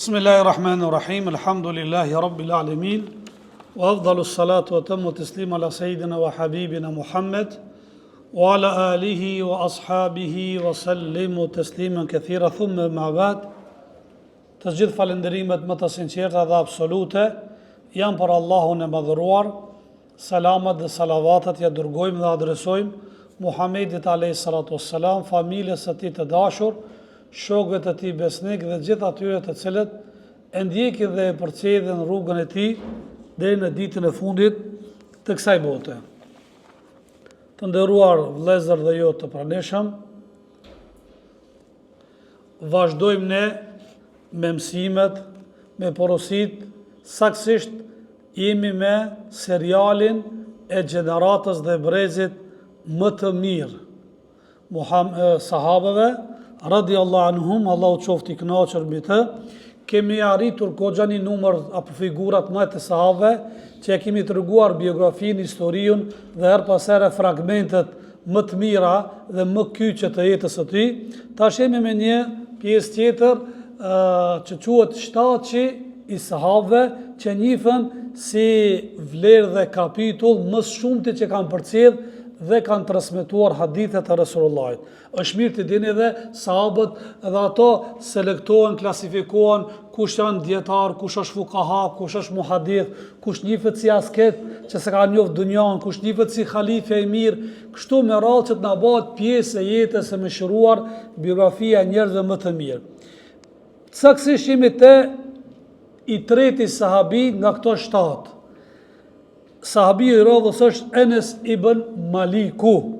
Bismillahirrahmanirrahim. Alhamdulillahi rabbil alamin. Wa afdalu salatu wa tammu taslima ala sayyidina wa habibina Muhammad wa ala alihi wa ashabihi wa sallimu tasliman kathira thumma ma ba'd. Të gjithë falënderimet më të sinqerta dhe absolute janë për Allahun e madhëruar. Salamat dhe salavatat ja dërgojmë dhe adresojmë Muhammedit alayhi salatu wassalam, familjes së tij të dashur, shokëve të tij besnik dhe gjithë atyre të cilët e ndjekin dhe e përcjellin rrugën e tij deri në ditën e fundit të kësaj bote. Të nderuar vëllezër dhe jo të pranishëm, vazhdojmë ne me mësimet, me porosit, saktësisht jemi me serialin e gjeneratës dhe brezit më të mirë, sahabeve, radiallahu anhum, Allahu qoftë i kënaqur mbi të. Kemi arritur goxha një numër apo figurat më të sahabeve, që e kemi treguar biografinë, historinë dhe her pas here fragmentet më të mira dhe më kyçe të jetës së tij. Tash jemi me një pjesë tjetër që quhet shtatçi i sahabeve, që njihen si vlerë dhe kapitull më shumti që kanë përcjell dhe kanë transmetuar hadithet e Resulullahit. Është mirë të dini edhe sahabët edhe ato selektohen, klasifikohen, kush janë dietar, kush është fukaha, kush është muhadith, kush njihet si asket që s'e ka njoft dunjan, kush njihet si halife i mirë, kështu me radhë që të na bëhet pjesë e jetës së mëshiruar biografia e njerëzve më të mirë. Saktësisht jemi te i treti sahabi nga këto 7. Sahabi i radhës është Enes ibn Maliku,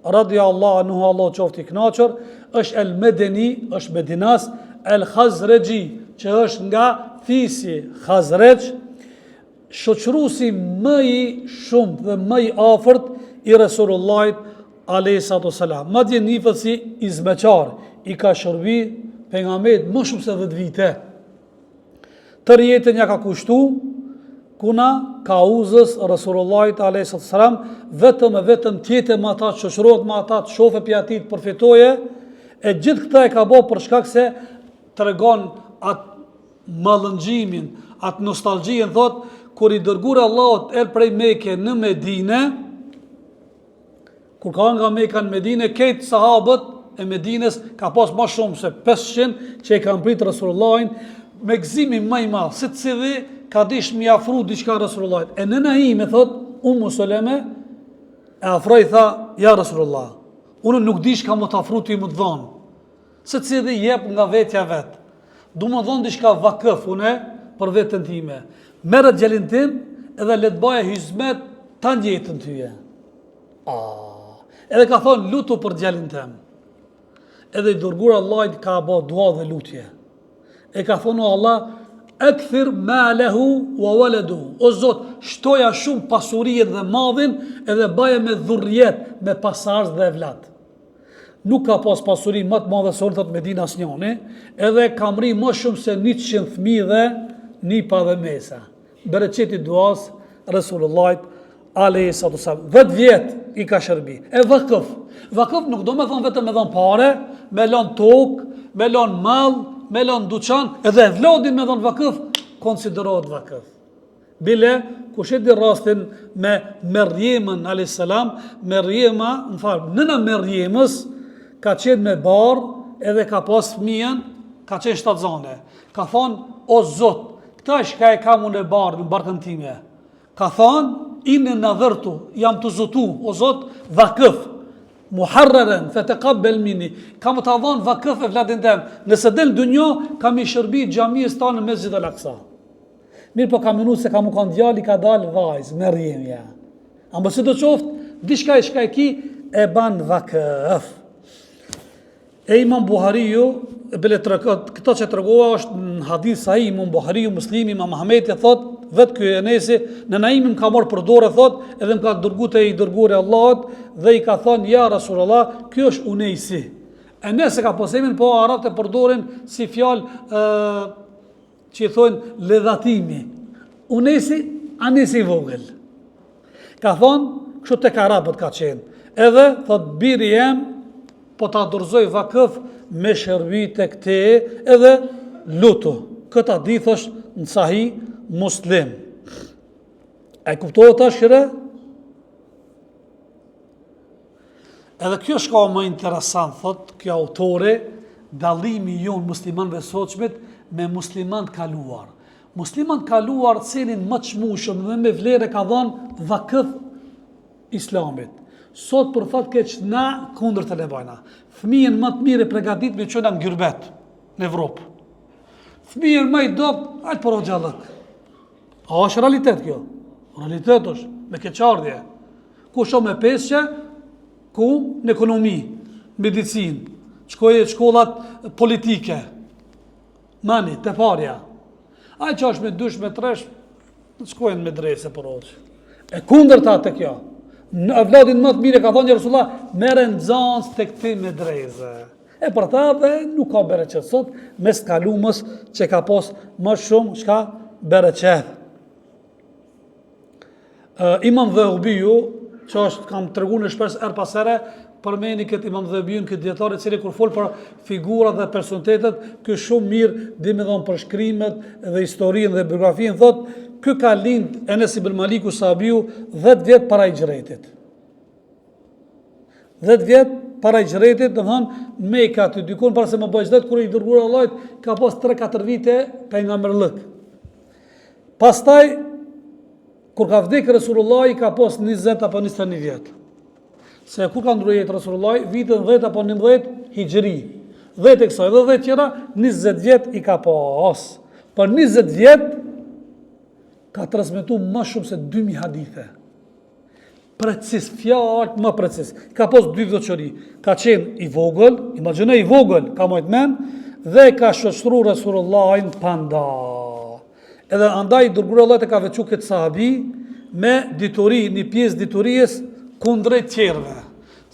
radiallahu anhu, Allah qoftë i kënaqur, është el Medeni, është Medinas, el Khazreji, që është nga fisi Khazrej, shoqëruesi më i shumtë dhe më i afërt i Resulullahit alayhi salatu wassalam. Madje njihet si izmeqar, i ka shërbi pejgamberit më shumë se 10 vite. Tër jetën ja ka kushtu kuna kauzës Resulullahit alayhi salatu wassalam, vetëm tjetë me ata, shoqërohet me ata, të shohë pi atij, të përfitoje, e gjithë këta e ka bërë për shkak se tregon atë mallëngjimin, atë nostalgjin, thot, kur i dërguar Allahut prej Mekë në Medinë, kur ka nga Mekka në Medinë, këtë sahabët e Medinës ka pas më shumë se 500 që e kanë pritur Resulullahin me gëzimin më i madh, se cilë ka dish mi afru diçka Resulullahit. E nëna ime, thot, Ummu Suleme, e afroi, tha, ja Rasulullah, unë nuk dish ka më të afru të i më të dhonë, se cilë jep nga vetja vetë. Du më dhonë diçka vakëf, une, për vetën time. Merët gjelin tim, edhe letë baje hizmet të njëtën tyje. Edhe ka thonë, lutu për gjelin tim. Edhe i dërgur Allahit ka ba dua dhe lutje. E ka thonë, o Allah, ekthir malehu wa waledu. O Zot, shtoja shumë pasurinë dhe madhin, edhe baje me dhurrijet, me pasardhës dhe evlat. Nuk ka pas pasuri më të madhe se thot Medina asnjëri, edhe ka mri më shumë se 100 fëmijë dhe nipa dhe mesa. Bereqeti duas Resulullahit alayhi salatu wasallam. 10 vjet i ka shërbi. E vakëf. Vakëf nuk do me thonë vetëm me dhon pare, me lën tokë, me lën mall, me lën duçan, edhe vlodin me dhon vakëf, konsiderohet vakëf. Bile, kush e di rastin me Merjemën alayhis salam, Merjema, nëna Merjemës ka qenë me barë, edhe ka pas fëmijën, ka qenë 7 zane. Ka thonë, o Zot, këta shka e kam unë e barë në barkën time. Ka thonë, inë në dhërtu, jam të zotu, o Zot, vakëf, muharreren, fetekabbel mini, kam të adhonë vakëf e vladin tem. Nëse del dunjo, kam i shërbi xhamisë ta në Mesjid al-Aqsa. Mirë po kam minu se kam u kanë djali, ka dalë vajzë, Merjemja. Ambë se do qoftë, dishka e shka e ki, e ban vakëf. E Imam Buhariu, këto që të rëgoha është në hadith sahih, Imam Buhariu, Muslimi, Imam Ahmeti, thot, vetë kjo Enesi, në naimim ka morë për dorë, thot, edhe më ka dërgu të i dërgure Allahot, dhe i ka thonë, ja Rasulullah, kjo është Unesi. Enesi ka posemin, po arabët e përdorin si fjalë që i thonë ledhatimi. Unesi, Anesi vogël. Ka thonë, kështu tek arabët ka qenë. Edhe, thot, biri jem, po ta dorëzoj vakëf me shërbi të këte edhe lutu. Këtë hadith është në Sahih Muslim. E kuptohet tash shire? Edhe kjo shka më interesant, thot kjo autore, dallimi jonë muslimanëve sotshmit me muslimanë kaluar. Muslimanë kaluar cilin më të çmueshëm dhe me vlerë ka dhënë vakëth Islamit. Sot për fat keq na kundër të lebajna. Fëmijën më të mirë përgatitur me çona në Gyrbet, në Evropë. Fëmijën më i dopt, hajt për xhallak. A është realitet kjo? Realitet është, me keqardhje. Ku shumë me pesqe, ku në ekonomi, medicinë, shkollat politike, mani, të parja. Ai që është me dysh, me tresh, shkojnë me drejse për oqë. E kundër ta të kjo. Në vladin më të mire ka thonë që Rasulullah, mere në zanës të këti me drejse. E për ta dhe nuk ka bere qëtë sot, mes kalumës që ka pos më shumë, shka bere qëtë. Imam Dhehubiju, që është kam tërgu në shpes pas ere, përmeni këtë Imam Dhehubijun, këtë djetarit cili kur fol për figurat dhe personitetet, kë shumë mirë dhe me dhonë për shkrimet dhe historinë dhe biografinë, thot, kë ka lind Enes ibn Maliku sahabiu 10 vjet para hijretit. 10 vjet para hijretit, domthon Mekka të dykon para se më bëj xhet kur i dërguar Allahut ka pas 3-4 vite pejgamberllëk. Pastaj kur ka vdekur Resulullah ka pas 20 apo 21 vjet. Se kur ka ndruar jetë Resulullah vitin 10 apo 19 hijri. 10 e kësaj dhe 10 tjera 20 vjet i ka pas. Për 20 vjet ka transmetu më shumë se 2000 hadithe. Precis, fjalë më precis. Ka pas 2 vjeçori. Ka qenë i vogël, imagjinoj i vogël, ka mojt men, dhe ka shoqëruar Resulullahin panda. Edhe andaj dërguar Allahut e ka veçu këtë sahabi me dituri, një pjesë diturisë kundrejt tjerëve.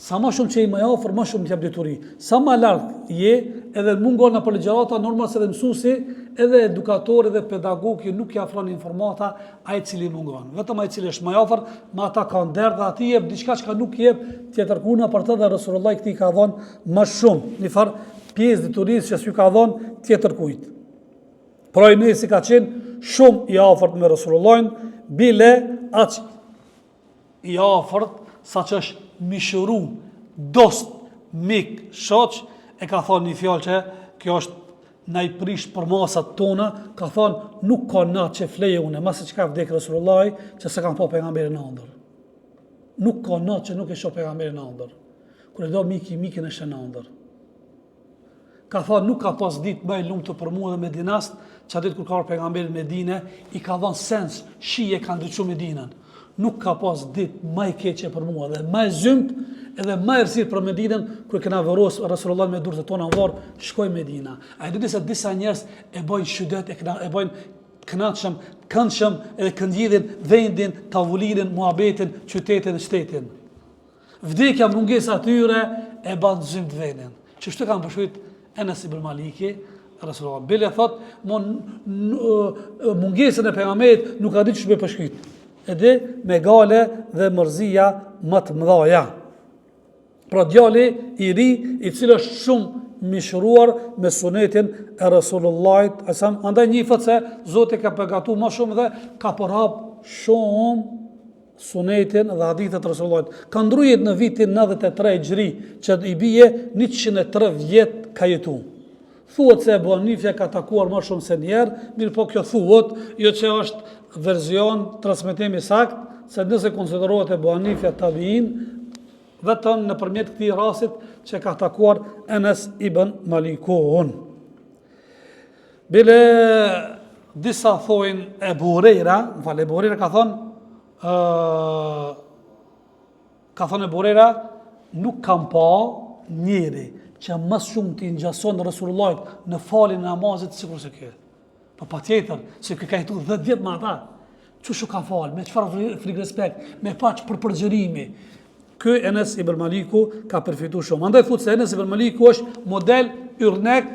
Sa më shumë që i më afër, më shumë të jap dituri. Sa më lart je, edhe mungon në ligjërata normal se dhe mësuesi, edhe edukatori dhe pedagog që nuk i afron informata ai cili mungon. Vetëm ai cili është më afër, me ata kanë der dhe ati jep diçka që nuk jep tjetër kuna për të dhe Resulullah këtij ka dhënë më shumë, një farë pjesë diturisë që s'ju ka dhënë tjetër kujt. Pra i nësi ka qenë shumë i afërt me Resulullahin, bile aq i afërt sa që është mishëru, dost, mik, shoq, e ka thonë një fjallë që kjo është na i prish për masat tona, ka thonë nuk ka natë që fleje une, masë që ka vdekë Resulullahi, që se kam po pejgamberin në ndër. Nuk ka natë që nuk e shoh pejgamberin në ndër. Kër e do mikin e shë në ndër. Ka thonë nuk ka pas ditë më e lumtur për mua dhe Medinast, që atë ditë kur ka pejgamberin Medine, i ka dhënë sens, shije ka ndryqu Medinën. Nuk ka pas ditë më e keqe për mua dhe më e zymt edhe më e rësirë për Medinën kur kena vëros Rasulullah me durët e tona në varë, shkoj Medina. A i diti se disa njerëz e bojnë shudet, e bojnë kënaqshëm, këndshëm edhe këndjidhin vendin, tavulinin, muhabetin, qytetin dhe shtetin. Vdekja mungesë atyre e ban zymt vendin. Që shtu kanë përshkujt Enes ibn Maliki, Rasulullah. Bile thot, mungesën e pejgamberit nuk ka ditë që shbe përshkujt. Edhe me gale dhe mërzia më të mëdhaja. Pra djali i ri, i cilë është shumë mishruar me sunetin e Resulullahit, andaj njifët se Zoti ka përgatu më shumë dhe ka përhap shumë sunetin dhe hadithet Resulullahit. Ka ndrujet në vitin 93 Hijri, që i bije 103 vjet ka jetu. Thuhet se Ebu Hanifja ka takuar më shumë se njerë, mirë po kjo thuhet, jo që është verzion, transmetimi sakt, se nëse konsiderohet Ebu Hanifja tabiin, vetëm në përmjet këtij rasit që ka takuar Enes ibn Malikun. Bile disa thojnë Ebu Hurejra, Ebu Hurejra ka thonë Ebu Hurejra, nuk kam pa njeri që më shumë t'i ngjason Resulullahit në faljen e namazit sikur se kjo. Po patjetër, se kë ka jetu 10 vjet me ata. Çu ka fal, me çfarë frikë respekt, me paç për përgjërimi. Ky Enes ibn Maliku ka përfituar shumë. Andaj thotë se Enes ibn Maliku është model yrnek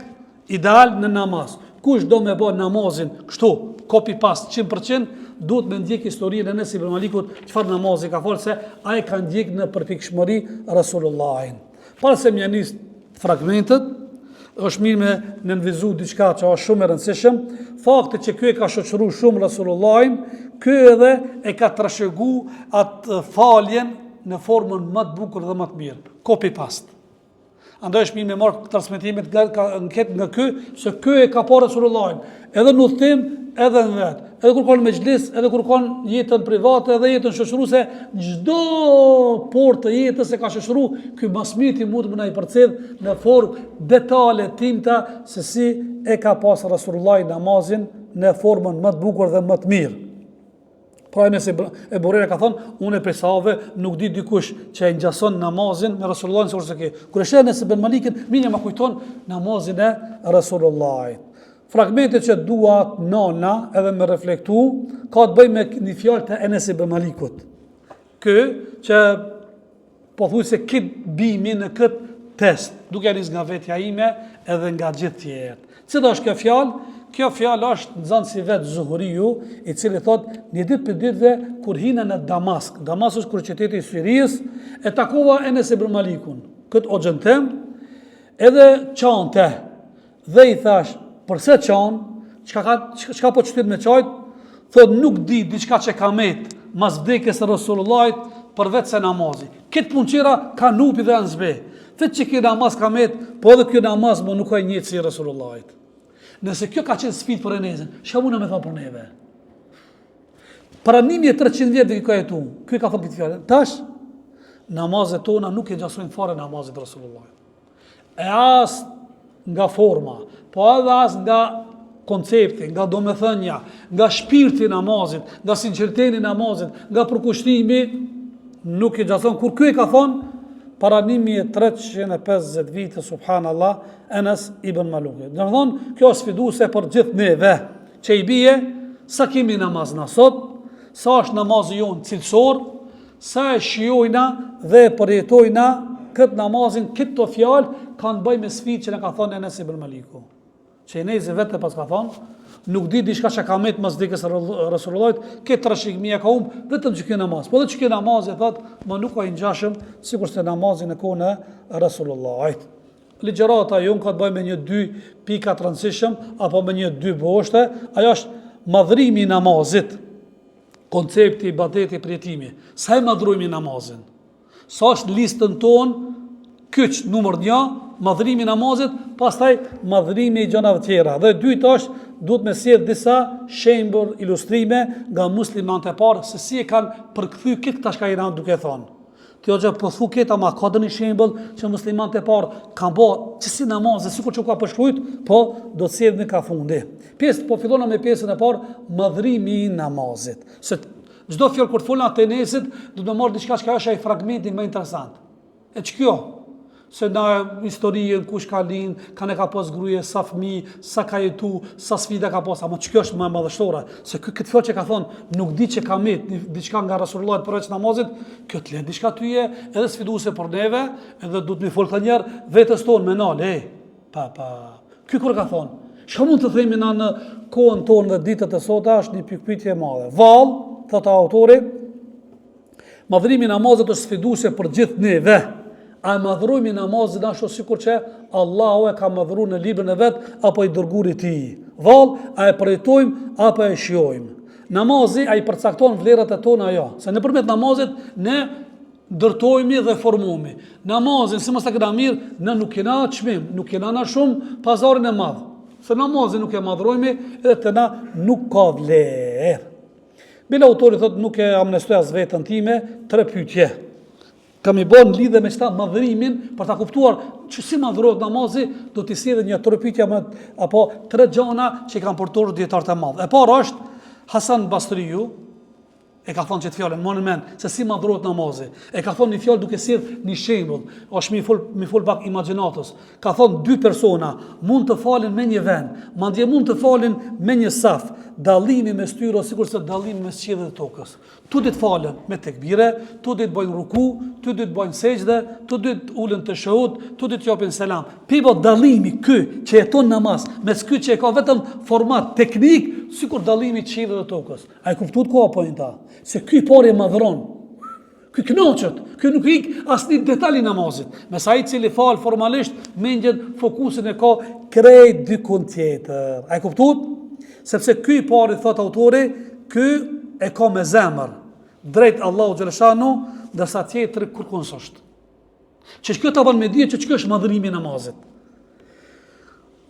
ideal në namaz. Kush do me bë namazin kështu, copy paste 100%, duhet me ndjek historinë e Enes ibn Malikut, çfarë namazi ka fal, se ai ka ndjek në përpikshmëri Resulullahin. Para se më nis fragmentet, është mirë me nënvizu diçka që është shumë e rëndësishëm, fakti që ky e ka shoqëruar shumë Rasulullahin, ky edhe e ka trashëgu atë faljen në formën më të bukur dhe më të mirë, copy paste. Andaj është mirë me marrë transmetimet nga ky, se ky e ka parë Rasulullahin, edhe në udhtim, edhe në vetë, edhe kur kanë mexhlis, edhe kur kanë jetën private, edhe jetën shoqëruese, çdo portë të jetës e ka shoqëruar ky masmiti mund më na i përcjell në formë detale timta se si e ka pasur Rasulullahi namazin në formën më të bukur dhe më të mirë. Pra Enes e Borera ka thonë, unë e prej sahabëve nuk di dikush që e ngjason namazin me Rasulullahin sikur se ke. Kur e sheh Enes ibn Malikin, mirë më kujton namazin e Rasulullahit. Fragmentet që dua nana edhe me reflektu, ka të bëjë me një fjalë të Enes ibn Malikut. Ky që po thuaj se kit bimi në këtë test, duke nis nga vetja ime edhe nga gjithë tjerët. Cila është kjo fjalë? Kjo fjalë është nxënësi vet Zuhuriu, i cili thot një ditë për ditëve kur hina në Damask. Damask është kryeqyteti i Sirisë, e takova Enes ibn Malikun, këtë oxhën tem, edhe çante. Dhe i thash, përse çan? Çka po çtyt me çajt? Thot nuk di diçka që ka met mas vdekjes së Rasulullahit përveç se namazi. Këtë punëqira ka nupi dhe anzbe. Vetë që kjo namaz ka met, po edhe kjo namaz më nuk ka njëtë si Rasulullahit. Nëse kjo ka qenë sfidë për Enesin, çka mund me tha për neve? Para 1300 vjetë kjo ka jetu, kjo ka thënë këtë fjalë. Tash namazet tona nuk e ngjasojnë fare namazit Rasulullahit. E as nga forma, po edhe as nga koncepti, nga domethënia, nga shpirti i namazit, nga sinqeriteti i namazit, nga përkushtimi, nuk e ngjasojnë kur ky e ka thonë para 1350 vite, subhanallah, Enes ibn Maluki. Dhe më thonë, kjo është sfiduese për gjithë neve, që i bie, sa kemi namaz në sot, sa është namazi jonë cilësor, sa e shijojna dhe përjetojna këtë namazin, këtë fjalë, kanë bëj me sfidë që në ka thonë Enes ibn Maliku. Që Enesi vetë pas ka thonë, nuk di diçka që ka met mas vdekjes së Rasulullahit, këtë trashëgimia ka vetëm që kjo namaz. Po dhe që kjo namaz e thotë, më nuk ka i ngjashëm sikur se namazin e kohën e Rasulullahit. Ligjërata jon ka të bëjë me një 2 pika të rëndësishëm apo me një 2 boshte, ajo është madhrimi i namazit, koncepti, ibadeti, prijetimi. Sa e madhrojmë namazin? Sa është listën tonë kyç numër 1, madhrimi i namazit, pastaj madhrimi i gjërave tjera. Dhe dytë është duhet me sjell disa shembull, ilustrime nga muslimanët e parë se si e kanë përkthyr këtë tash ka Iran duke thonë. Kjo gjë po thu këtë ama ka dhënë shembull që muslimanët e parë kanë bërë çsi namazë, sikur që ka përshkruajt, po do të sjell në ka fundi. Pjesë po fillona me pjesën e parë, madhrimi i namazit. Se çdo fjalë kur folna te Enesit, do të marr diçka që është ai fragmenti më interesant. E ç'kjo? Se na historien kush ka lind, kanë ka pas gruaje, sa fëmijë, sa ka jetu, sa sfida ka pas, ama ç'kjo është më madhështore, se këtë fjalë që ka thonë, nuk di që ka met diçka nga Rasulullah përveç namazit, kjo të lë diçka tyje, edhe sfiduese për neve, edhe duhet më fol të njerë vetes tonë me nal, Ky kur ka thonë, çka mund të themi na në kohën tonë dhe ditët e sota është një pikpyetje e madhe. Vallë, thotë autori, madhrimi i namazit është sfiduese për gjithë neve. A madhrojmë namazin ashtu sikur që Allahu e ka madhruar në librin e vet apo i dërguar i tij. Vallë, a e përjetojmë apo e shijojmë? Namazi ai përcakton vlerat e tona ajo. Se nëpërmjet namazit ne ndërtojmë dhe formohemi. Namazin, si mos ta kemë mirë, ne nuk kena çmim, nuk kena na shumë pazarin e madh. Se namazin nuk e madhrojmë edhe te na nuk ka vlerë. Bile autori thotë nuk e amnestoj as veten time, 3 pyetje. Kam i bën lidhe me çta madhrimin për ta kuptuar që si madhrohet namazi, do t'i sjellë një 3 pyetje apo 3 gjëra që kanë portuar dietarët e madh. E para është Hasan Basriu, e ka thonë këtë fjalën, më në mend se si madhrohet namazi. E ka thonë një fjalë duke sjellë një shembull, është mi fol pak imagjinatës. Ka thonë 2 persona mund të falen me një vend, madje mund të falen me një saf. Dallimi mes tyre sikur se dallimi mes qiellit dhe tokës. Tu ditë falen me tekbire, tu ditë bëjnë ruku, tu ditë bëjnë sejdë, tu ditë ulën të shahud, tu ditë japin selam. Pipo dallimi ky që jeton namaz, mes ky që e ka vetëm format teknik, sikur dallimi i qiellit dhe tokës. A e kuptuat ku apo ta? Se ky parë madhron. Ky kënaqet, ky nuk ik asnjë detaj i namazit. Me sa I cili fal formalisht mendjen fokusin e ka krejt dikun tjetër. A e kuptuat? Sepse ky I pari thot autori, ky e ka me zemër drejt Allahu xhaleshanu, ndërsa tjetri kërkon s'është. Që kjo ta bën me dije që kjo është madhërimi I namazit.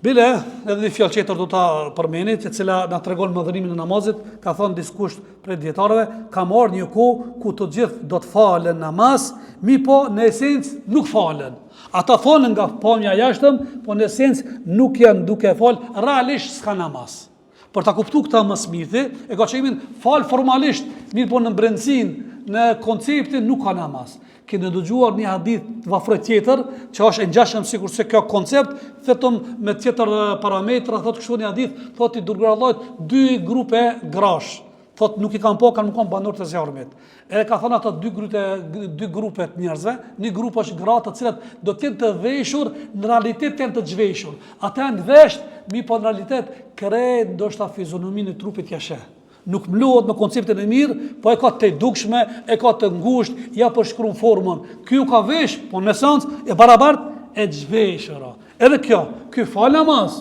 Bile, edhe një fjalë tjetër do ta përmenit, e cila na tregon madhërimin e namazit, ka thënë dikush prej dietarëve, ka marrë një kohë ku të gjithë do të falen namaz, mi po në esencë nuk falen. Ata falen nga pamja jashtëm, po në esencë nuk janë duke fal, realisht s'ka namaz. Për ta kuptuar këtë më së miri, e ka thënë fal formalisht, mirë po në brendsinë, në konceptin nuk ka namaz. Keni dëgjuar një hadith të vafre tjetër, që është e ngjashëm sikur se kjo koncept, vetëm me tjetër parametra, thotë kështu një hadith, thotë I dërguar Allahut 2 grupe grash. Thotë nuk I kanë po, kanë më banor të zjarmit. E ka thënë ato 2 grupe të njerëzve, një grup është gratë të cilat do të jenë të veshur, në realitet janë të zhveshur. Ata janë vesht, mi po në realitet krejt ndoshta fizionominë e trupit jashe. Nuk mlohet me konceptin e mirë, po e ka të dukshme, e ka të ngusht, ja përshkruan formën. Ky u ka vesh, po në esencë e barabart e zhveshura. Edhe ky fal namaz,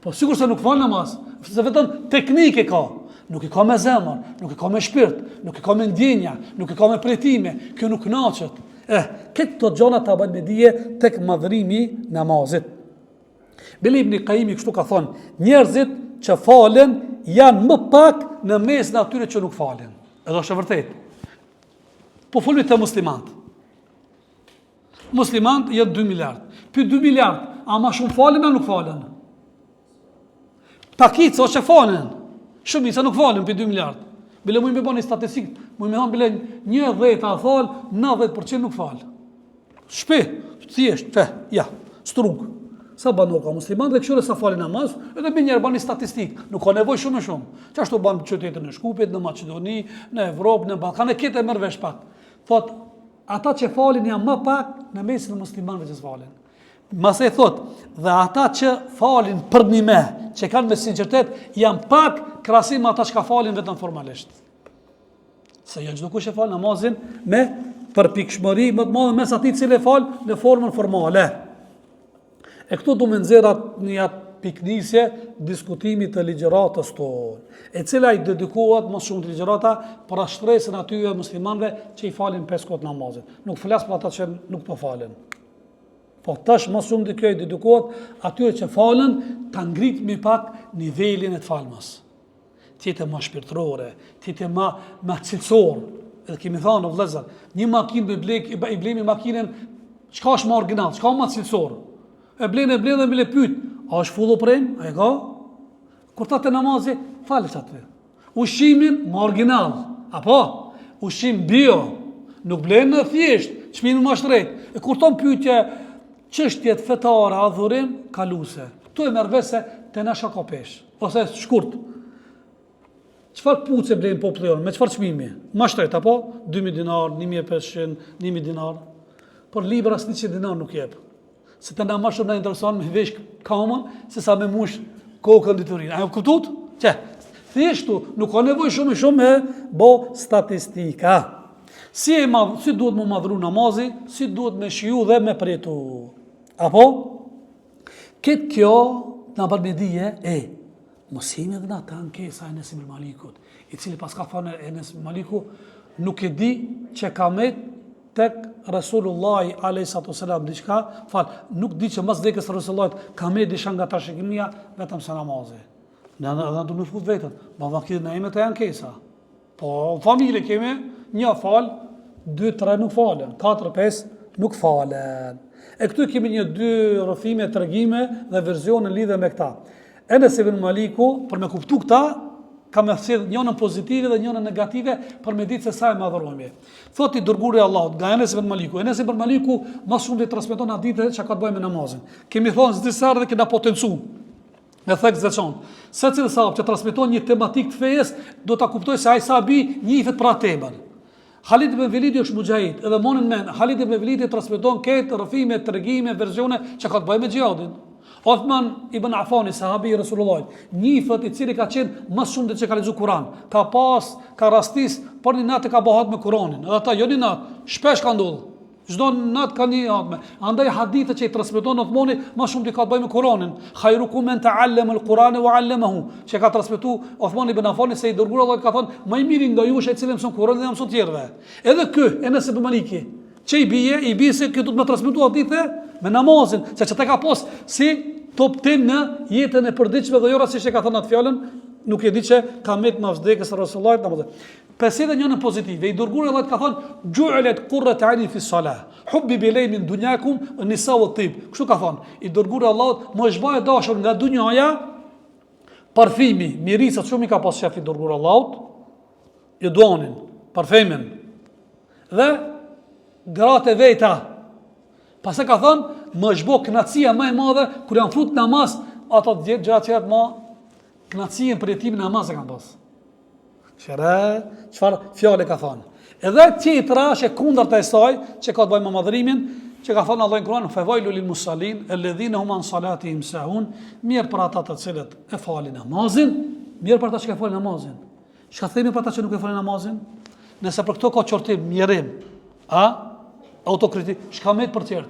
po sikur se nuk fal namaz, se vetëm teknikë ka. Nuk I ka me zemër, nuk I ka me shpirt, nuk I ka me ndjenja, nuk I ka me pritime, kjo nuk kënaqet. Këto gjëra ta bën me dije tek madhërimi namazit. Bile Ibn Qayyim kështu ka thonë, njerëzit që falen janë më pak në mes në atyre që nuk falen. Edhe është e vërtet. Po folmi të muslimantë. Muslimantë janë 2 miliard. Për 2 miliard, a ma shumë falen a nuk falen? Pakica që falen. Shumica nuk falen për 2 miliard. Bile mu I me bani statistikë, mu I me thonë bile 10 a fal, 90% nuk fal. Shpe, thjesht, strug. Sa banor ka musliman dhe këshire sa falin namaz, edhe me njerë bani statistikë, nuk ka nevoj shumë e shumë. Qashtu banë qytetën e Shkupit, në Macedoni, në Evropë, në Balkan, e kete mërë vesh pak. Thot, ata që falin janë më pak në mesin e muslimanëve që s'falin. Mase thot, dhe ata që falin për një me, që kanë me sinqertet, janë pak krahasim ata që ka falin vetëm formalisht. Se jo çdo kush e fal namazin me përpikshmëri më të madhe mes atij cili fal në formën formale. E këtu du me nxjerrat një piknisje diskutimit të ligjëratës tonë, e cila I dedikohet më shumë të ligjërata për shtresën atyre muslimanëve që I falin 5 kohë namazit. Nuk flas për ata që nuk po falen. Po tash më shumë të kjo I dedikohet atyre që falen ta ngrit më pak nivelin e të falmës. Tjetë më shpirtërore, tjetë më cilësor. Edhe kemi thënë vëllezër, një makinë me blek, I blemi makinën, çka është më original, çka më cilësor. E blenë dhe me le pyet, a është fullo prem? A e ka? Kur ta të namazi, falës atë. Ushimin më original, apo? Ushim bio, nuk blenë në thjesht, çmimi më shtrejt. E kur ton pyetje çështjet fetare, adhurim, kaluse. Tu e merr vesh se te na shaka pesh, ose shkurt. Çfarë puce blenë populli jon, me çfarë çmimi? Më shtrejt apo? 2000 dinar, 1500, 1000 dinar. Por libra 100 dinar nuk jep. Se të na më shumë na intereson me vesh kamën, se sa me mush kokën diturinë. A e kuptuat? Thjeshtu, nuk ka nevojë shumë me bo statistika. Si duhet më madhru namazi, si duhet me shiju dhe me përjetu. Apo? Këtë kjo na bën me dije, mos jemi edhe na të ankesa e Enes ibn Malikut, I cili pas ka thënë Enes ibn Maliku, nuk e di që ka met tek Resulullahi a.s. diçka, nuk di që mas vdekjes Resulullahit ka me disha nga trashëgimia vetëm se namazi. Ne do në fut vetën, ballakit na jemi të ankesa. Po familje kemi, një fal, 2-3 nuk falen, 4-5 nuk falen. E këtu kemi 2 rrëfime tregime dhe versione lidhe me këta. Enes ibn Maliku, për me kuptu këta, ka me thirrë njënën pozitive dhe njënën negative për me ditë se sa e madhërojme. Thot I dërguari I Allahut nga Enes ibn Maliku. Enes ibn Maliku më shumë të transmeton hadithe që ka të bëjë me namazin. Kemi thonë disa herë dhe kena potencu me thek veçantë. Secili sahab që transmeton një tematik të fejes do ta kuptoj se ai sahabi njihet për atë temë. Khalid ibn Velidi është mujahid, edhe monin men, Khalid ibn Velidi transmeton këtë rrëfime, tregime, versione që ka të bëjë me xhihadin. Othman ibn Affani, sahabi i Resulullahit, njifët i cili ka qenë më shumë që ka lexuar Kur'an, ka rastis për një natë ka bëhat me Kur'anin. Edhe ata jo një natë, shpesh ka ndodhur. Çdo natë ka një hatme. Andaj hadithet që i transmeton Othmani më shumë ka të bëjë me Kur'anin. Khairukum man ta'allama al-Qur'ana wa 'allamahu. Që ka transmetuar Othmani ibn Affani se i dërguar Allah ka thonë, më i miri nga ju është ai i cili mëson Kur'anin dhe mëson të tjerëve. Edhe ky, Enes ibn Maliki, që i bie se këtu do të më transmetuar hadithe me namazin, se çka ka pas si top tim në jetën e përditshme dhe jo rastisht e ka thënë atë fjalën, nuk e di që ka met më vdekjes së Resulullah namazin. Pesë dhe njënë pozitive, i dërguar Allah ka thonë, "Ju'ilat qurrat 'ayni fi s-salah, hubbi bilay min dunyakum an-nisa wa at-tib." Kështu ka thonë, i dërguar Allah më është bëjë dashur nga dunjaja, parfimi, mirisa shumë i ka pas shefi i dërguar Allahut, i duanin, parfemin. Dhe gratë e veta. Pastaj ka thonë, më është bë kënaqësia më e madhe kur janë fut namaz, ata gjatë çert më kënaqësinë për jetimin e namazit kanë pas. Çfarë fjalë ka thonë. Edhe tjetra është e kundërta e saj, që ka të bëjë me madhrimin, që ka thonë Allah në Kur'an, "Fawailu lil musallin alladhina hum an salatihim sahun", mirë për ata të cilët e falin namazin, mirë për ata që e falin namazin. Çka themi për ata që nuk e falin namazin? Nëse për këto ka qortim, mirim, autokritik, çka më për tjerë.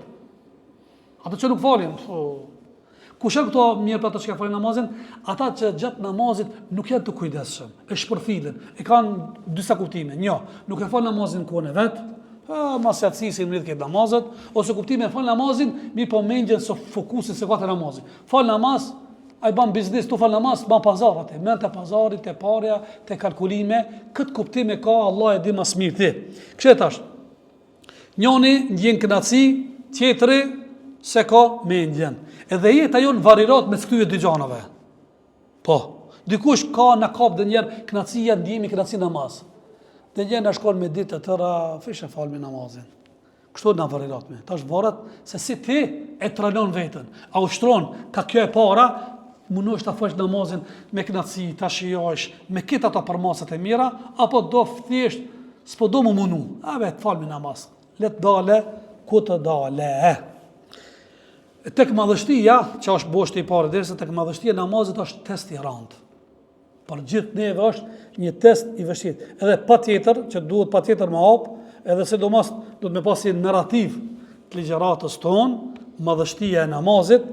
Ata që nuk falin, kush janë këto mirë për ata që falin namazin? Ata që gjatë namazit nuk janë të kujdesshëm, e shpërfilin, e kanë disa kuptime. Një, nuk e fal namazin kohën e vet, mas yatësi mrit këtë namazet, ose kuptime e fal namazin, mirë po mendjen se fokusin se ka te namazi. Fal namaz, ai ban biznes, tu fal namaz, ban pazar atë, mend te pazari, te parja, te kalkulime, këtë kuptim e ka Allah e di më së miri ti. Kështu tash. Njoni ndjen kënaqësi, tjetri se ka mendjen. Edhe jeta jon varirat me këtyre dy gjanave. Po, dikush ka në kap dhe njerë kënaqësia ndjemi kënaqësi namaz. Dhe njerë në shkon me ditë të tëra, fishe falë me namazin. Kështu në varirat me. Tash varet se si ti e tralon vetën. A ushtron ka kjo e para, mundosh ta falësh namazin me kënaqësi, ta shijosh, me këtë ato përmasat e mira, apo do thjesht s'po do më munu. A vet fal me namaz. Let dale ku të dale. Tek madhështia, që është boshti i parë derisa tek madhështia e namazit është test i rëndë. Për gjithë neve është një test i vështirë. Edhe patjetër që duhet patjetër më hap, edhe sidomos do të më pasi narrativ të ligjëratës tonë, madhështia e namazit,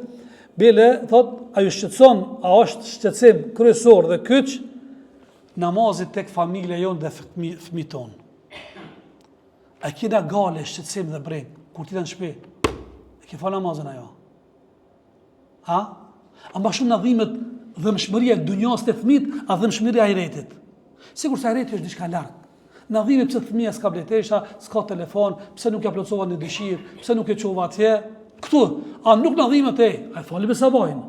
bile thot, a ju shqetëson, a është shqetësim kryesor dhe kyç namazit tek familja jonë dhe fëmijët tonë. A kena gale shqetësim dhe breng, kur ti në shtëpi, e ke fal namazin ajo. A më shumë në dhimet dhëmshmëria e dunjas të fëmijët, a dhëmshmëria e ahiretit. Sigur se ahireti është diçka lart. Në dhimet pse fëmia s'ka bletesha, s'ka telefon, pse nuk ja plotësova në dëshirë, pse nuk e çova atje. Këtu, a nuk në dhimet a fali me sabajin,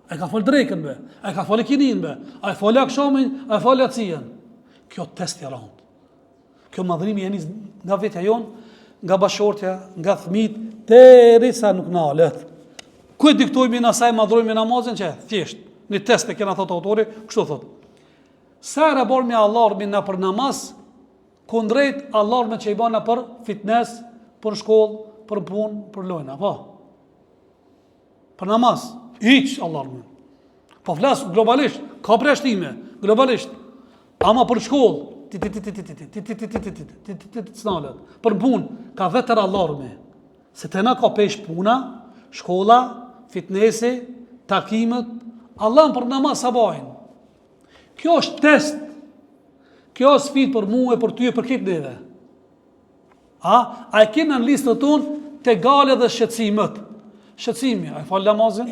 a ka fal drekën be, a ka fal kinin be, a fal akshamin, a fal yatsin. Kjo test i rëndë. Kjo madhrimi jeni nga vetja jon, nga bashortja, nga fëmijët, derisa nuk nalet. Ku e diktojmë në asaj madhrojmë namazin që thjesht, një test e kena thot autori, kështu thot. Sa e bërë me alarmin në për namaz, kundrejt alarme që i bana për fitness, për shkollë, për punë, për lojna, po. Për namaz, hiq alarmin. Po flas globalisht, ka preshtime, globalisht. Ama për shkollë, snalet. Për punë, ka vetër alarmi. Se të na ka pesh puna, shkolla, fitnessi, takimet, Allah për namaz sabajin. Kjo është test. Kjo është sfidë për mua e për ty e për këtë neve. A e kena në listë të tonë të gale dhe shqetësimet. Shqetësimi, a e falë namazin?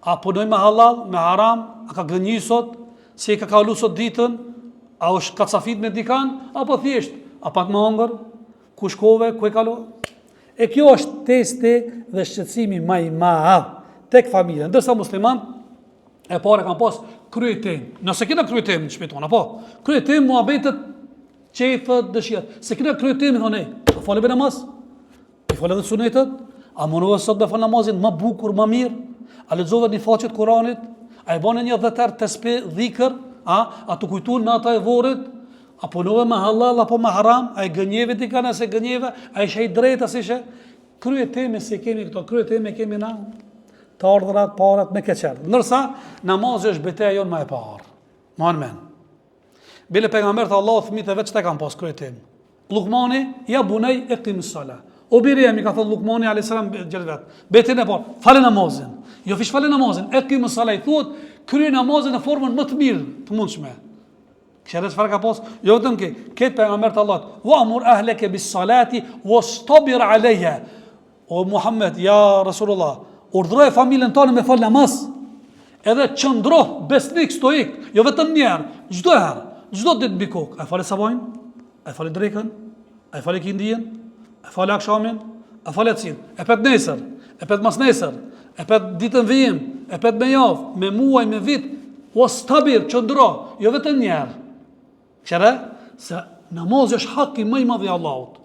A punoj me halal, me haram? A ka gënjisot? Si e ka kalu sot ditën? A është kacafit me dikan? Apo thjesht? A pak më hangër? Ku shkove? Ku e kalu? E kjo është testi dhe shqetësimi më i madh tek familja. Ndërsa musliman e para kanë pas kryetem. Nëse kena kryetem në shtëpi tona, po. Kryetem muhabetet, qefët, dëshirat. Se kena kryetem i thonë, a falë be namaz? I falë edhe sunetet? A mundove sot me fal namazin më bukur, më mirë? A lexove një faqe të Kuranit? A e bane një 10 tesbih dhikr? A të kujtuan në ata e vorit? A punove me halal apo me haram? A e gënjeve ti kanë se gënjeve? A ishe i drejt as ishe? Kryeteme se kemi këto, kryeteme kemi na. të ardhurat, parat me keqer. Ndërsa namazi është betejë jonë më e parë. Mohon men. Bile pejgamberi Allahu fëmijët e vet çka kanë pas kryetim. Lukmani ja bunej iqimis sala. O biri mi ka thënë Lukmani alayhis salam gjatë vet. Betejën e parë, falë namazin. Jo fish falë namazin, iqimis sala i thuat krye namazin në formën më të mirë të mundshme. Kësherë çfarë ka pas? Jo vetëm këtë pejgamberi të Allahut, wa amur ahlaka bis salati wastabir alayha. O Muhammed, ja Rasulullah, urdhëroj familjen tonë me fal namaz. Edhe qëndro besnik stoik, jo vetëm një herë, çdo herë, çdo ditë mbi kokë. A falë sabajin? A falë drekën? A falë kindien? A falë akshamin? A falë cin? E pet nesër, e pet mas nesër, e pet ditën vijim, e pet me javë, me muaj, me vit, wastabir, qëndro, jo vetëm një herë. Qëre? Se namazi është haki më i madh i Allahut.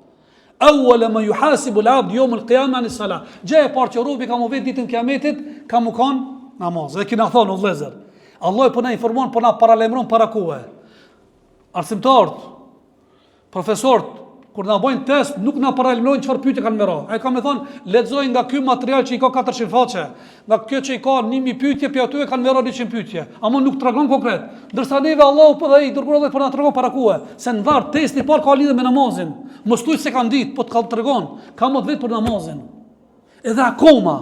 Awwala ma yuhasibu al-abd yawm al-qiyamah an as-salah. Gjë e parë që robi ka më vetë ditën kiametit, ka më kanë namaz. Dhe kina thonë o vëllezër, Allah po na informon, po na paralajmëron para kohë. Arsimtarët, profesorët, kur na bojnë test, nuk na paralajmërojnë çfarë pyetje kanë më ra. Ai ka më thonë, lexoj nga ky material që i ka 400 faqe, nga kjo që i ka 1000 pyetje, pe aty kanë më ra 100 pyetje. Ama nuk tregon konkret. Ndërsa neve Allahu po dhe i dërguar Allah po na tregon para kohë, se në varr testi i parë ka lidhje me namazin. Mos thuaj se kanë ditë, po të ka tregon, ka më vetë për namazin. Edhe akoma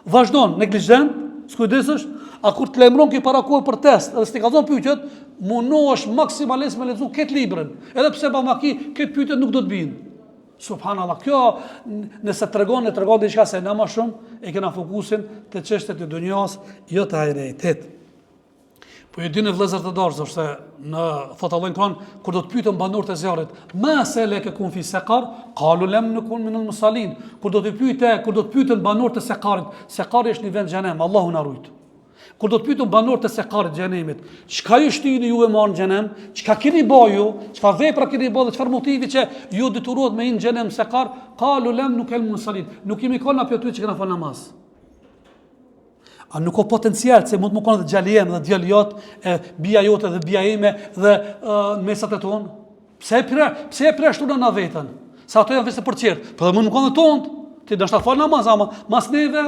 vazhdon neglizhent, s'kujdesesh, a kur të lajmëron ki para kohë për test, edhe s'ti ka dhënë pyetjet, mundohesh maksimalisht me lexu këtë librin. Edhe pse pa maki, këtë pyetje nuk do të bijnë. Subhanallahu, kjo nëse tregon diçka se na më shumë e kena fokusin te çështjet e dunjas, jo te ahiretit. Po e dinë vëllezër të dashur se në thotë Allahu Kur'an kur do të pyetën banorët e zjarrit, ma seleke kun fi saqar, qalu lam nakun min al-musallin. Kur do të pyetën banorët e saqarit, saqari është një vend xhenem, Allahu na rujt. Kur do të pyetën banorët e saqarit xhenemit, çka ju shtyni ju e marr në xhenem, çka keni bëju, çka vepra keni bëu, çfarë motivi që ju detyrohet me në xhenem saqar, qalu lam nakun musallin. Nuk kemi kanë apo aty që kena fal namaz. A nuk ka potencial se mund të më konë dhe gjaliem dhe djali jot, bia jote dhe bia ime dhe mesat e tonë? Pse e preshtu në vetën? Sa ato janë vese për qertë. Për dhe mund më konë dhe tonë, ti dështë ta falë namaz, ama mas neve,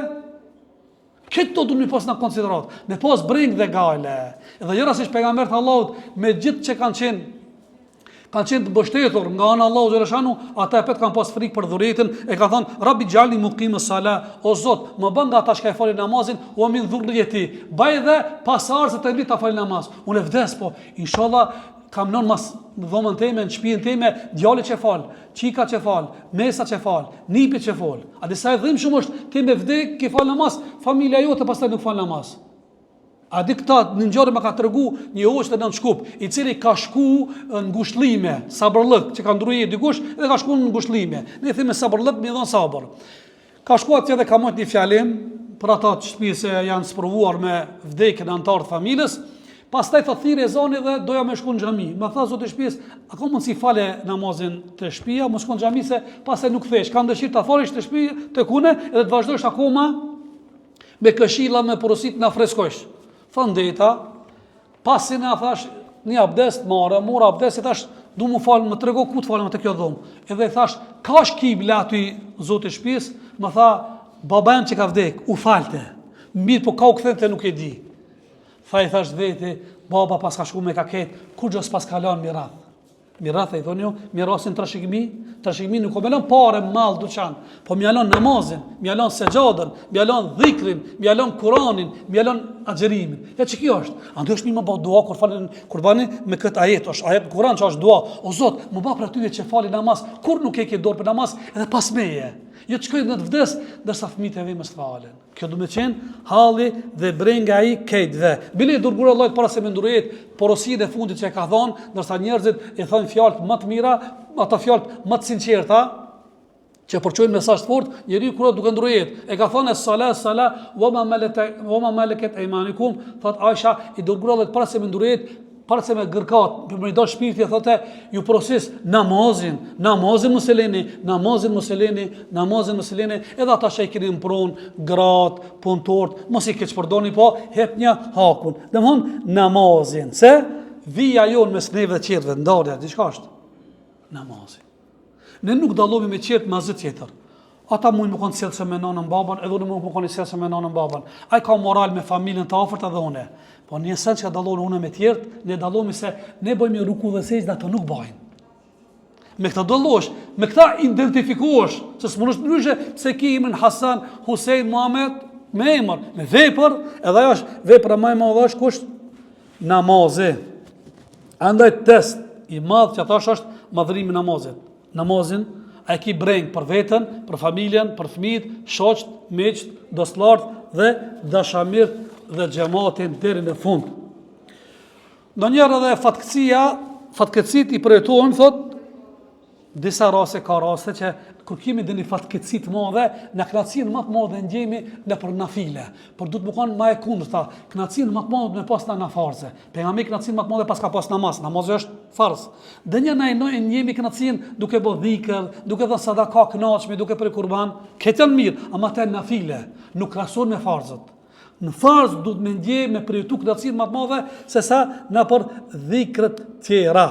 këtë do më pas në konsiderat, me pas bring dhe gale. Edhe jëra si pejgamberi të Allahut, me gjithë që kanë qenë të bështetur nga ana Allahu xhaleshanu, ata e pet kanë pas frikë për dhurrietën, e kanë thënë Rabbi xhalni muqimus sala, o Zot, më bën nga ata që falin namazin, o min dhurrieti, baj dhe pasardhës të mbi ta falin namaz. Unë vdes po, inshallah kam nën mas në dhomën time, në shtëpinë time, djalë që fal, çika që fal, mesa që fal, nipi që fal. A disa e dhim shumë është ti me vdek, ke fal namaz, familja jote pastaj nuk fal namaz. A di këta në ngjarje më ka tregu një hoç të nën Shkup, i cili ka shku në ngushëllime, sabërllëk, që ka ndruaj dikush dhe ka shku në ngushëllime. Ne themi sabërllëk, më dhon sabër. Ka shku atje dhe ka marrë një fjalim për ata të shtëpisë që janë sprovuar me vdekjen e anëtar të familjes. Pastaj tha thirrë ezani dhe doja me shku në xhami. Më tha zoti i shtëpisë, a ka mundsi fale namazin te shtëpia, mos shkon në xhami se pastaj nuk thesh. Kam dëshirë ta falësh te shtëpi tek une edhe të vazhdosh akoma me këshilla me porosit na freskojsh. Thëndeta, pasi na thash një abdest, mora abdest, i thash, du mu falë, më trego ku të falë më të kjo dhomë. Edhe i thash, ka shkibla aty zotë i shpis, më tha, baba jem që ka vdek, u falte, mirë po ka u këthen të nuk e di. Tha i thash veti, baba pas ka shku me ka ketë, kur gjës pas ka lanë mirath. Mirath e i thonë jo, mirasin trashëgimi nuk o me lanë pare, malë, duqan, po mi alon namazin, mi alon sejadën, mi alon dhikrin, mi alon kuranin, mi alon agjerimin. Ja që kjo është? Ando është mi më bëhë dua kur bani me këtë ajet, është ajet kuran që është dua, o Zot, më bëhë për atyje që fali namaz, kur nuk e ke dorë për namaz, edhe pas meje. Jo të shkojnë në të vdes, dërsa fëmijët e vetë mos falen. Kjo do të qenë halli dhe brenga i këtëve. Bile dërguar Allahut para se me ndruhet porosinë e fundit që e ka dhënë, ndërsa njerëzit e thonë fjalët më të mira, ata fjalët më të sinqerta, që përçojnë mesazh të fortë, njeriu kur duke ndruhet, e ka thënë sala wa ma malakat aymanikum, thot Aisha i dërguar Allahut para se me ndruhet, para se me gërkat, për më do shpirti thotë ju proces namazin mos e leni, edhe ata që keni në pronë, gratë, punëtorët, mos i keq përdorni, po hep një hakun. Domthon namazin, se vija jon mes neve dhe qertëve, ndarja diçka është. Namazin. Ne nuk dallohemi me qertë me asgjë tjetër. Ata mund më konë sjellse me nanën babën, edhe unë mund më konë sjellse me nanën babën. Ai ka moral me familjen të afërt edhe unë. Po në esencë që dallon unë me tjerët, ne dallomi se ne bëjmë ruku dhe sejdë, ato nuk bëjnë. Me këta dallosh, me këta identifikohesh, se s'mundesh ndryshe pse ki emrin Hasan, Husein, Muhamet me emër, me vepër, edhe ajo është vepra më e madhe është kush? Namazi. Andaj test i madh që thash është madhrimi i namazit. Namazin a e ki breng për veten, për familjen, për fëmijët, shoqët, miqt, dostlarët dhe dashamirët dhe xhamatin deri në fund. Ndonjëherë edhe fatkeqësit i përjetojnë, thot, disa raste ka raste që kur kemi dhe një fatkeqësi të madhe, në kënaqësinë më të madhe ndjejmë nëpër nafile. Por duhet të bëjmë më e kundërta. Kënaqësinë më të madhe me pas në farze. Pejgamberi kënaqësinë më të madhe pas ka pas namaz. Namazi është farz. Dhe një na ndjejmë kënaqësinë duke bë dhikr, duke dhënë sadaka kënaqshme, duke bërë kurban. Këtë janë mirë, ama të nafile nuk krahasohen me farzët. Në farz duhet me ndjej me përjetu kënaqësinë më të madhe se sa nëpër dhikrët tjera.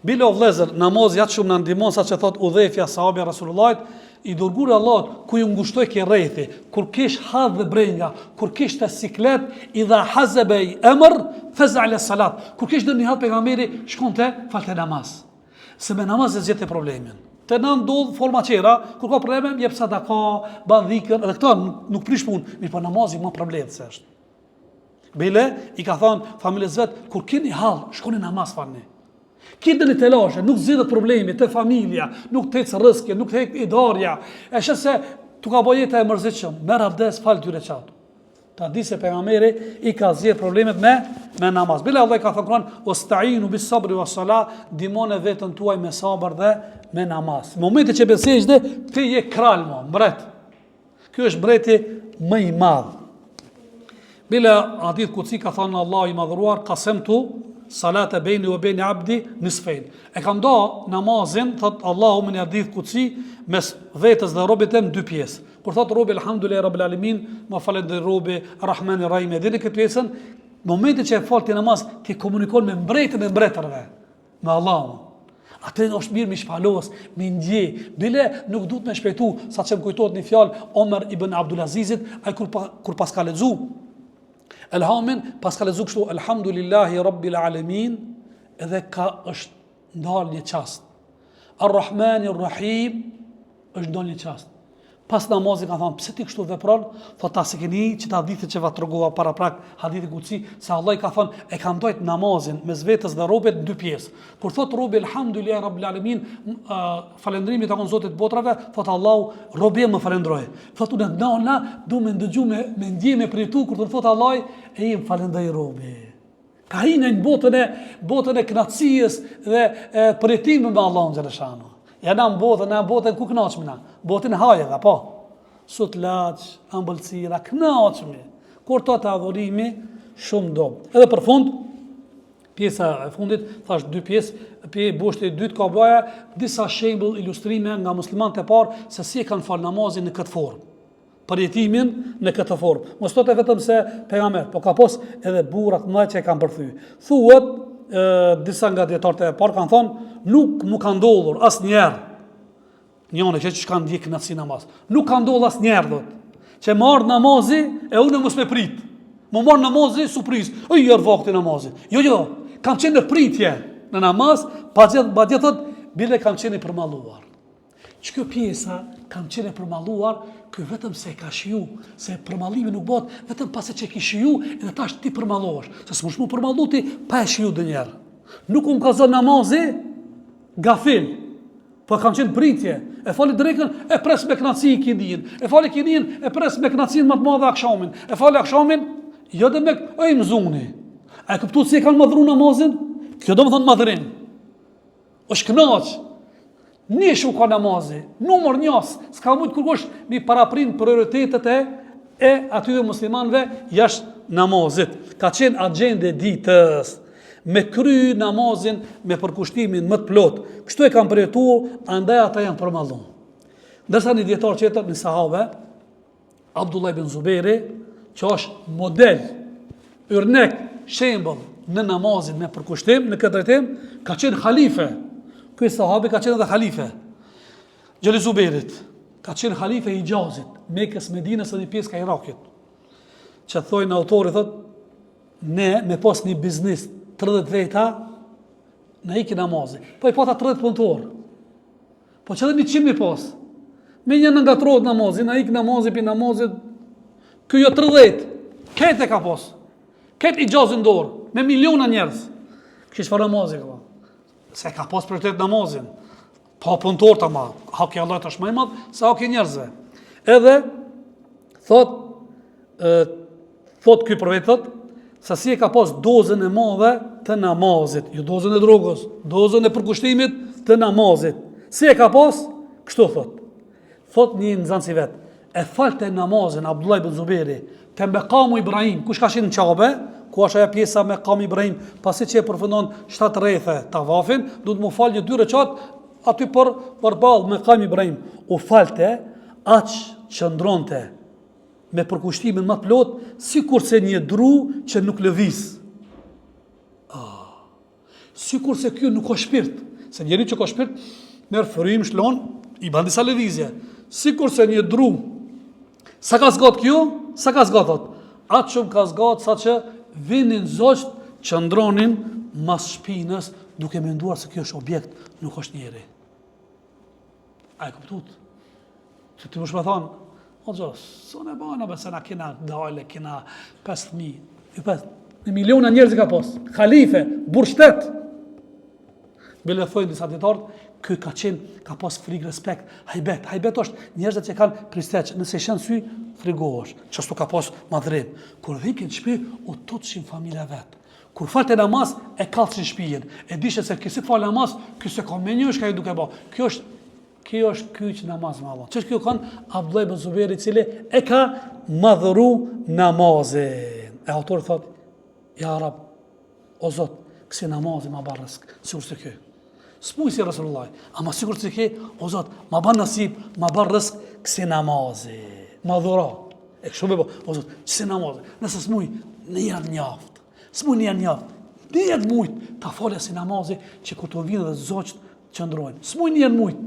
Bilo vlezër, namazi atë shumë në ndihmon, sa që thot Udhefja, sahabja Rasulullahit, i dërguari Allahut, ku ju ngushtoj ke rrethi, kur kish hadh dhe brenga, kur kish të siklet, idha hazebe i emër, feza ala salat. Kur kish dhe një hadh pejgamberi, shkon të falte namaz. Se me namaz e zgjete problemin. Të në ndodh forma qera, kur ka probleme, jep sadaka, ban dhikr, edhe këto nuk prish punë, mirë po namazi më problem se është. Bile, i ka thonë familjes vet, kur keni hall, shkoni namaz falni. Kitë një telashe, nuk zgjidhet problemi të familja, nuk të ecë rëskje, nuk të ecë idarja. E shë se tu ka bëjë jeta e mërzitshëm, merr abdes, fal 2 rekat. Ta di se pejgamberi i ka zgjedhur problemet me namaz. Bile Allah i ka thënë Kur'an, "Wasta'inu bis-sabri was-salah", ndihmoni veten tuaj me sabër dhe me namaz. Në momentin që besesh dhe ti je kral mo, mbret. Ky është mbreti më i madh. Bile hadith kutsi ka thënë Allahu i madhruar, "Qasamtu salata bejni o bejni abdi nisfejn." E kam da namazin, thot Allahu më një hadith kutsi, mes vetës dhe robit e në 2 pjesë. Kur thot robi elhamdulillah rabbil alamin, ma falendoj robi Rahmani Rahim, e dini këtë pjesën, momentin që e fal ti namaz, ti komunikon me mbretën e mbretërve, me Allahun. Atë është mirë me shpalos, me ndje. Bile nuk duhet me shpejtu, sa që më kujtohet një fjalë Omer ibn Abdulazizit, ai kur pas ka lexu Elhamin, pas ka lexu kështu Elhamdulillahi Rabbil Alamin, edhe ka është ndalë një qast. Ar-Rahmani Ar-Rahim është ndalë një qast. Pas namazit ka thonë, pse ti kështu vepron? Thot ta se keni që ta hadithe që va tregova para prak, hadithi kutsi, se Allah i ka thonë, e ka ndojt namazin mes vetës dhe robit në 2 pjesë. Kur thot robi Elhamdulillahi Rabbil Alamin, falendrimi takon Zotit botrave, thot Allahu, robi më falendroj. Thot unë nana, du me ndëgju me ndje me pritu, kur të thot Allah, e im falendroj robi. Ka hinë në botën e kënaqësisë dhe përjetimin me Allahun xhaleshano. Ja na botën ku kënaqemi na. Botën e hajeve, po. Sutlaç, ambëlsira, kënaqemi. Kur to të adhurimi shumë dom. Edhe për fund, pjesa e fundit, thash 2 pjesë, boshti i dytë ka bëja disa shembull ilustrime nga muslimanët e parë se si e kanë fal namazin në këtë formë. Përjetimin në këtë formë. Mos thotë vetëm se pejgamber, po ka pos edhe burrat më që e kanë përthy. Thuhet disa nga dietarët e parë kanë thonë, nuk mu ka ndodhur asnjëherë. Njëone që kanë ndjek kënaqësi namaz. Nuk ka ndodhur asnjëherë thot. Që marr namazi e unë mos me prit. Më marr namazi surprizë. O i vakti namazi. Jo, kam qenë në pritje në namaz, padje thot, bile kam qenë i përmalluar. Ç'kjo pjesa kam qenë i përmalluar, ky vetëm se ka shiju, se përmallimi nuk bëhet vetëm pas se ki shiju, edhe tash ti përmallohesh. Se s'mund të përmallu ti pa e shiju ndonjëherë. Nuk ka zon namazi gafil, po kam qenë pritje. E fali drekën, e pres me kënaqësi kindin. E fali kindin, e pres me kënaqësinë më të madhe akshamin. E fali akshamin, jo dhe me oj mzuni. A e kuptuat se kanë madhru namazin? Kjo do më thonë madhërin. Është kënaq. Nishu ka namazi, numër 1, s'ka mujt kërkosh mi paraprin prioritetet e atyre muslimanëve jashtë namazit. Ka qenë agjende ditës, me kry namazin me përkushtimin më të plot. Kështu e kanë përjetuar, andaj ata janë përmallur. Ndërsa një dietar tjetër në sahabe, Abdullah ibn Zuberi, që është model, yrnek, shembull në namazin me përkushtim, në këtë drejtim, ka qenë halife. Ky sahabi ka qenë edhe halife. Gjeli Zuberit. ka qenë halife i Hijazit, Mekës, Medinës dhe një pjesë ka Irakit. Që thojnë autori, thot, ne me pas një biznis 30 veta, ne iki namazi. Po i pata 30 punëtor. Po që dhe 100 mi pas. Me një nëngatrohet namazi, ne iki namazi për namazit, kjo jo 30, ketë e ka pas. Ketë Hijazin dorë, me miliona njerëz. Kështë fa namazi, këva. Se ka pas prioritet namazin. Pa punëtor të ma, haki Allah të është më i madh, se haki njerëzve. Edhe, thot ky për vetë, thot, se si e ka pas dozën e madhe të namazit, jo dozën e drogës, dozën e përkushtimit të namazit. Si e ka pas? Kështu thot. Thot një nxënës i vet, e falte namazin Abdullah ibn Zuberi te Mekamu Ibrahim, kush ka qenë në Qabe, ku është ajo pjesa Mekamu Ibrahim, pasi që e përfundon 7 rrethe tavafin, duhet mu falë një 2 rekat aty përballë Mekamu Ibrahim. U falte, aq qëndronte me përkushtimin më plot, sikur se një dru që nuk lëviz. Sikur se kjo nuk ka shpirt, se njeri që ka shpirt, merë fërim, shlon, i ban disa lëvizje. Sikur se një dru, sa ka zgat kjo, sa ka zgatot. Atë shumë ka zgat, sa që vinin zosht, qëndronin mas shpinës, duke menduar se kjo është objekt, nuk është njeri. A e kuptut? Që ti më shme thonë, o gjos, së në bana, bese na kina dale, kina 5.000, në miliona njerëz ka pos, khalife, burshtet. Bile thojnë disa ditarët, ky ka qenë, ka pas frikë, respekt, hajbet. Hajbet është njerëzit që kanë pristeq, nëse shenë sy, frigohesh. Qështu ka pas madhrim. Kur dhikin shtëpi, u tutëshin familja vetë. Kur falte namaz, e kallëshin shtëpinë. E dishe se kësi falë namaz, këse ka me një shka i duke ba. Kjo është kyç namaz me Allah. Që është kjo kanë Abdullah ibn Zuberi, cili e ka madhëru namazin. E autori thot, ja Rab, o Zot, kësi namazin ma ba rësk, sikur se kjo. S'muj si Rasulullah, ama sikur se kjo, o Zot, ma ba nasib, ma ba rësk, kësi namazin. Ma dhura. E kështu me bo, o Zot, kësi namazin. Nëse s'muj, në janë njaft. S'muj në janë njaft. Në janë mujt, ta falja si namazin, që kur të vinë dhe zoqt qëndrojnë. S'muj në janë mujt.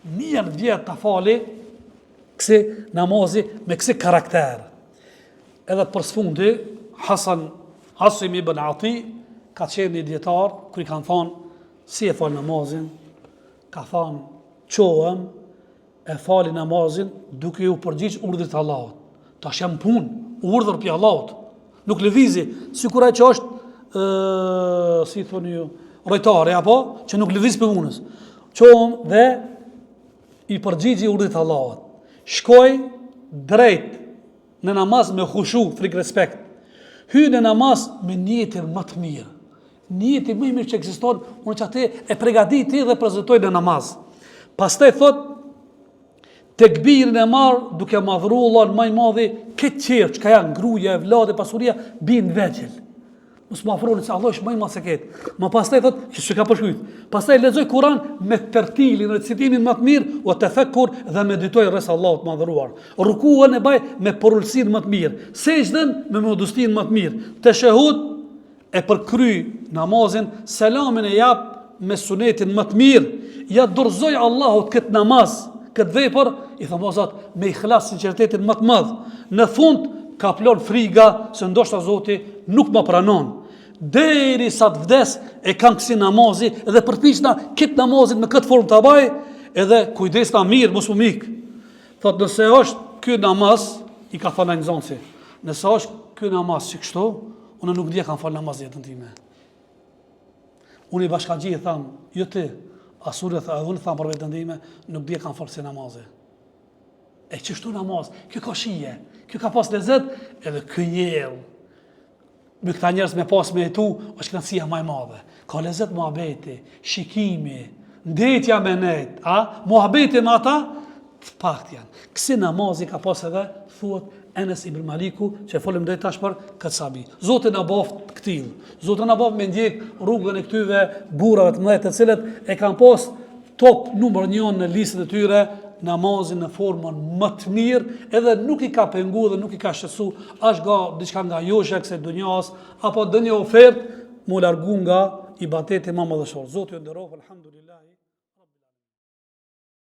Njën vjetë të fali kësi namazi me kësi karakter. Edhe për sfundi, Hasim ibn Ati ka qenë një djetar, kër i kanë thonë, si e fali namazin, ka thonë, qohem, e fali namazin, duke ju përgjigj urdhrit Allahut. Ta shem pun, urdhër për Allahut. Nuk lëvizi, si kuraj që është, si thoni ju, rojtari, apo, që nuk lëviz për punës. Qohem dhe i përgjigji urdhit Allahut. Shkoj drejt në namaz me khushu, frikë respekt. Hy në namaz me niyetin më të mirë. Niyeti më i mirë që ekziston, unë që atë e përgatiti dhe prezentoj në namaz. Pastaj thot, tekbirin e marr duke madhru Allah më i madhi, këtë qerë që ka janë gruaja, evladi, pasuria, bin vegjel. Mos më afroni se Allah është më i madh se këtë. Ma pastaj thot, që ka përshkujt. Pastaj lexoj Kur'an me tertilin, recitimin më të mirë, o tefekkur dhe meditoj rreth Allahut madhëruar. Rukuën e baj me porullsinë më të mirë, sejdën me modestinë më të mirë. Teshehud e përkry namazin, selamin e jap me sunetin më të mirë. Ja dorëzoj Allahut këtë namaz, këtë vepër, i them o Zot, me ikhlas, sinqeritetin më të madh. Në fund ka plon friga se ndoshta Zoti nuk më pranon. Deri sa të vdes e kanë kësi namazi edhe përpiqna këtë namazit me këtë formë të baj edhe kujdesna mirë, mos u mik. Thot, nëse është ky namaz, i ka thënë një nxënësi, nëse është ky namaz si kështu, unë nuk dia kanë fal namaz jetën time. Unë i bashkagji i tham, jo ti, asurë edhe unë tham për vetën time, nuk dia kanë fal si namazi. E çështu namaz, kjo ka shije, kjo ka pas lezet, edhe ky njeriu me këta njerëz me pas me jetu, është kënaqësia më e madhe. Ka lezet muhabeti, shikimi, ndetja me nejt, muhabeti me ata, të pakët janë. Kësi namazi ka pas edhe, thuhet Enes ibn Maliku, që e folim drejt tash për këtë sabi. Zotë na boft këtil, Zotë na boft me ndjek rrugën e këtyve burrave të mëdhtë, të cilët e kanë pas top numër 1 në listën e tyre, namazin në formën më të mirë, edhe nuk i ka pengu dhe nuk i ka shqetësu, as diçka nga joshja kësaj dunjas, apo ndonjë ofertë mu largu nga ibadeti më madhështor. Zoti ju nderoj, alhamdulillah.